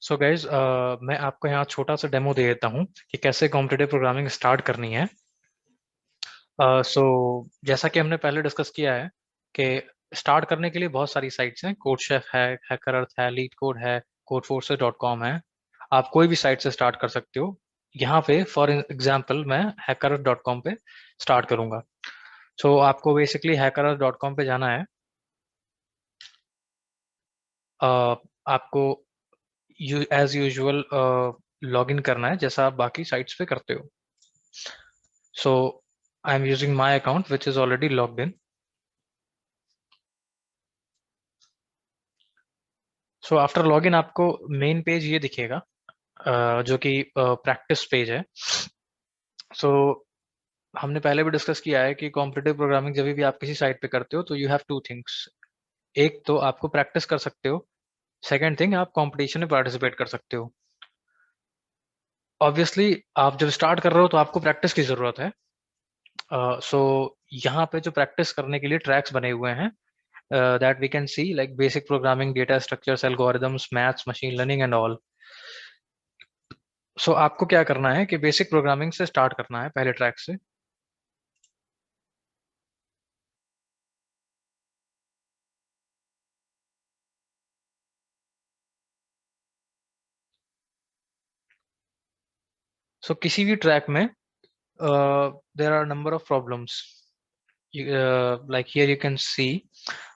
So guys मैं आपको यहाँ छोटा सा डेमो दे देता हूँ कि कैसे कॉम्पिटिटिव प्रोग्रामिंग स्टार्ट करनी है। सो जैसा कि हमने पहले डिस्कस किया है कि स्टार्ट करने के लिए बहुत सारी साइट्स हैं। कोड शेफ है, हैकर अर्थ है, लीड कोड है, codeforces.com है। आप कोई भी साइट से स्टार्ट कर सकते हो। यहाँ पे फॉर एग्जांपल मैं hackerath.com पे स्टार्ट करूंगा। सो आपको बेसिकली hackerath.com पे जाना है। आपको एज यूजुअल लॉग इन करना है जैसा आप बाकी साइट्स पे करते हो। So I'm using my account which is already logged in. So after login आपको मेन पेज ये दिखेगा, जो कि प्रैक्टिस पेज है। सो हमने पहले भी डिस्कस किया है कि कॉम्पिटिटिव प्रोग्रामिंग जब भी आप किसी साइट पे करते हो तो यू हैव टू थिंग्स। एक तो आपको प्रैक्टिस कर सकते हो, सेकेंड थिंग आप कंपटीशन में पार्टिसिपेट कर सकते हो। ऑब्वियसली आप जब स्टार्ट कर रहे हो तो आपको प्रैक्टिस की जरूरत है। सो यहाँ पे जो प्रैक्टिस करने के लिए ट्रैक्स बने हुए हैं, that we can see like basic programming, data structures, algorithms, maths, machine learning and all. So आपको क्या करना है कि बेसिक प्रोग्रामिंग से स्टार्ट करना है पहले ट्रैक से। सो किसी भी ट्रैक में there are a number of problems. Like here you can see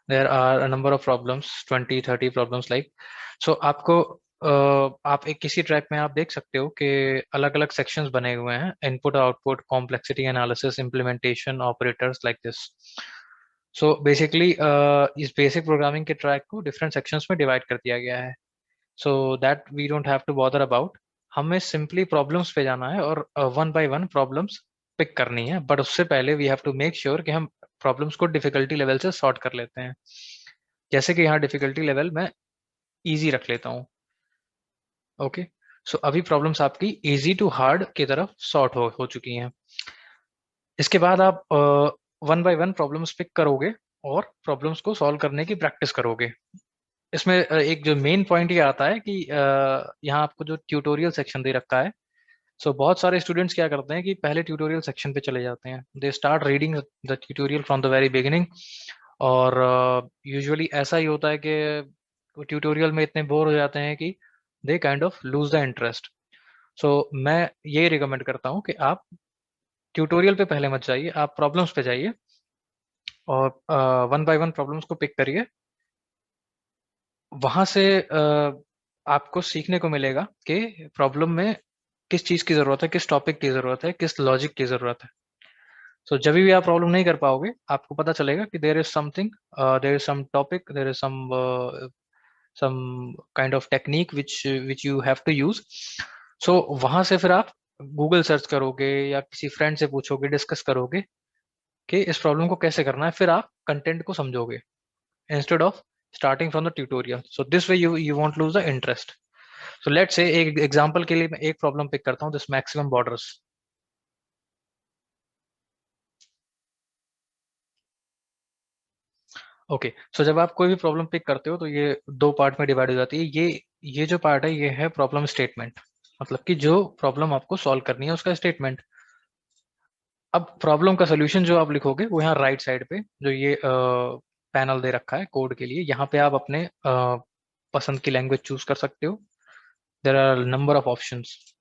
there are a number of problems, 20-30 problems like. So आपको आप एक किसी ट्रैक में आप देख सकते हो कि अलग अलग सेक्शंस बने हुए हैं, input output, complexity analysis, implementation, operators like this. So basically इस बेसिक प्रोग्रामिंग के ट्रैक को डिफरेंट सेक्शंस में डिवाइड कर दिया गया है, so that we don't have to bother about. हमें सिंपली प्रॉब्लम्स पे जाना है और one by one problems pick करनी है, बट उससे पहले we have to make sure कि हम प्रॉब्लम्स को डिफिकल्टी लेवल से सॉर्ट कर लेते हैं। जैसे कि यहाँ डिफिकल्टी लेवल मैं इजी रख लेता हूँ। ओके, सो अभी प्रॉब्लम्स आपकी इजी टू हार्ड की तरफ सॉर्ट हो चुकी हैं। इसके बाद आप one by one problems pick करोगे और प्रॉब्लम्स को सॉल्व करने की प्रैक्टिस करोगे। इसमें एक जो मेन पॉइंट ये आता है कि यहाँ आपको जो ट्यूटोरियल सेक्शन दे रखा है। सो बहुत सारे स्टूडेंट्स क्या करते हैं कि पहले ट्यूटोरियल सेक्शन पे चले जाते हैं, they start reading the tutorial from the very beginning. और यूजुअली ऐसा ही होता है कि वो ट्यूटोरियल में इतने बोर हो जाते हैं कि they kind of lose the interest. So मैं ये रिकमेंड करता हूँ कि आप ट्यूटोरियल पे पहले मत जाइए, आप प्रॉब्लम्स पे जाइए और वन बाय वन प्रॉब्लम्स को पिक करिए। वहां से आपको सीखने को मिलेगा कि प्रॉब्लम में किस चीज की जरूरत है, किस टॉपिक की जरूरत है, किस लॉजिक की जरूरत है। सो जब भी आप प्रॉब्लम नहीं कर पाओगे आपको पता चलेगा कि there is something, there is some topic, there is some kind of technique which you have to use. So वहां से फिर आप गूगल सर्च करोगे या किसी फ्रेंड से पूछोगे, डिस्कस करोगे कि इस प्रॉब्लम को कैसे करना है, फिर आप कंटेंट को समझोगे instead of starting from the tutorial. So this way you want loose the interest. So let's say एक एग्जांपल के लिए मैं एक प्रॉब्लम पिक करता हूँ, दिस मैक्सिमम बॉर्डर्स। ओके, सो जब आप कोई भी प्रॉब्लम पिक करते हो तो ये दो पार्ट में डिवाइड हो जाती है। ये जो पार्ट है ये है प्रॉब्लम स्टेटमेंट, मतलब कि जो प्रॉब्लम आपको सॉल्व करनी है उसका स्टेटमेंट। अब प्रॉब्लम का सोल्यूशन जो आप लिखोगे वो यहाँ राइट साइड पे जो ये पैनल दे रखा है कोड के लिए, यहाँ पे आप अपने पसंद की लैंग्वेज चूज कर सकते हो। There are number of options.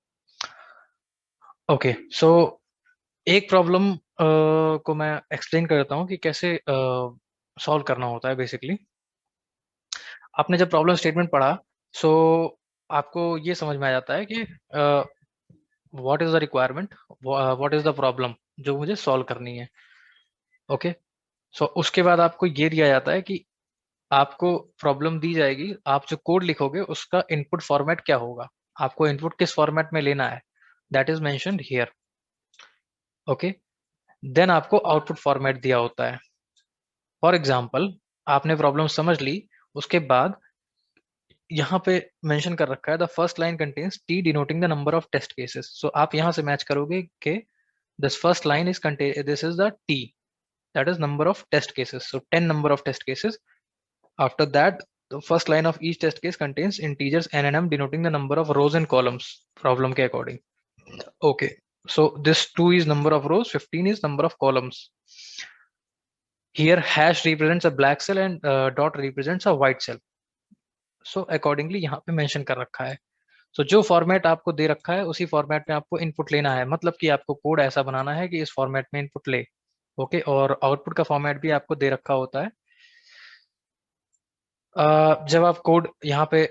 Okay, so एक प्रॉब्लम को मैं एक्सप्लेन करता हूँ कि कैसे सॉल्व करना होता है। बेसिकली आपने जब प्रॉब्लम स्टेटमेंट पढ़ा, सो आपको ये समझ में आ जाता है कि what is the requirement, what is the problem जो मुझे सॉल्व करनी है। ओके, सो उसके बाद आपको ये दिया जाता है कि आपको प्रॉब्लम दी जाएगी, आप जो कोड लिखोगे उसका इनपुट फॉर्मेट क्या होगा, आपको इनपुट किस फॉर्मेट में लेना है, that is mentioned here. Okay, then आपको आउटपुट फॉर्मेट दिया होता है। फॉर एग्जाम्पल आपने प्रॉब्लम समझ ली, उसके बाद यहाँ पे मेंशन कर रखा है the first line contains T denoting the number of test cases. So आप यहाँ से मैच करोगे कि this first line is contain, this is the T, that is number of test cases, so 10 number of test cases. After that तो first line of each test case contains integers n and m denoting the number of rows and columns problem के according. Okay, so this 2 is number of rows, 15 is number of columns. Here hash represents a black cell and dot represents a white cell. So accordingly यहाँ पे mention कर रखा है. So जो format आपको दे रखा है उसी फॉर्मेट में आपको इनपुट लेना है. मतलब कि आपको कोड ऐसा बनाना है कि इस फॉर्मेट में इनपुट ले. ओके, और आउटपुट का फॉर्मेट भी आपको दे रखा होता है. जब आप कोड यहाँ पे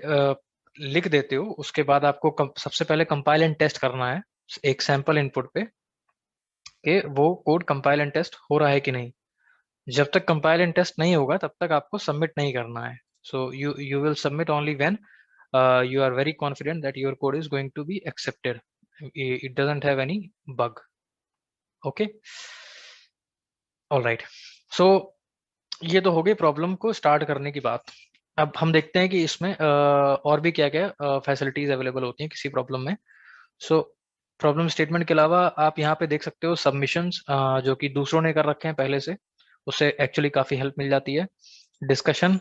लिख देते हो उसके बाद आपको सबसे पहले कंपाइल एंड टेस्ट करना है एक सैंपल इनपुट पे कि वो कोड कंपाइल एंड टेस्ट हो रहा है कि नहीं. जब तक कंपाइल एंड टेस्ट नहीं होगा तब तक आपको सबमिट नहीं करना है. So you will submit only when you are very confident that your code is going to be accepted. It doesn't have any bug. Okay, all right. So ये तो हो गई प्रॉब्लम को स्टार्ट करने की बात. अब हम देखते हैं कि इसमें और भी क्या क्या फैसिलिटीज अवेलेबल होती हैं किसी प्रॉब्लम में. सो प्रॉब्लम स्टेटमेंट के अलावा आप यहाँ पे देख सकते हो सबमिशंस जो कि दूसरों ने कर रखे हैं पहले से. उससे एक्चुअली काफी हेल्प मिल जाती है. डिस्कशन,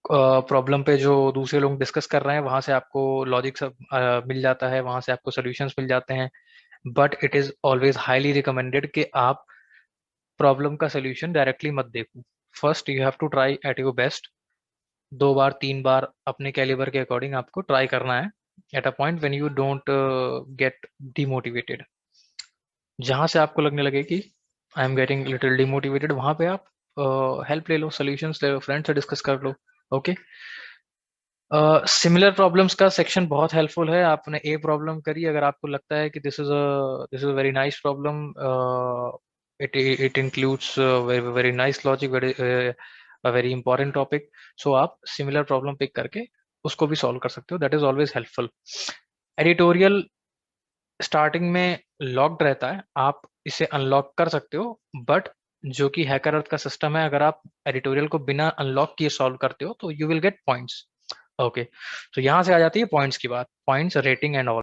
प्रॉब्लम पे जो दूसरे लोग डिस्कस कर रहे हैं वहां से आपको लॉजिक सब मिल जाता है, वहां से आपको सॉल्यूशंस मिल जाते हैं. But it is always highly recommended कि आप प्रॉब्लम का सॉल्यूशन डायरेक्टली मत देखो. First you have to try at your best. 2 बार 3 बार अपने कैलिबर के अकॉर्डिंग आपको ट्राई करना है. At a point when you don't get demotivated, जहां से आपको लगने लगे कि I am getting little demotivated, वहां पे आप हेल्प ले लो, सॉल्यूशंस ले लो, फ्रेंड से डिस्कस कर लो. ओके, सिमिलर प्रॉब्लम्स का सेक्शन बहुत हेल्पफुल है. आपने ए प्रॉब्लम करी, अगर आपको लगता है कि this is a very nice problem, it includes very nice logic, very important topic, so आप सिमिलर प्रॉब्लम पिक करके उसको भी सॉल्व कर सकते हो. That is always helpful. Editorial starting में लॉक्ड रहता है, आप इसे अनलॉक कर सकते हो. बट जो कि हैकर अर्थ का सिस्टम है, अगर आप एडिटोरियल को बिना अनलॉक किए सॉल्व करते हो तो you will get points. Okay, तो यहाँ से आ जाती है पॉइंट्स की बात. Points, rating and all.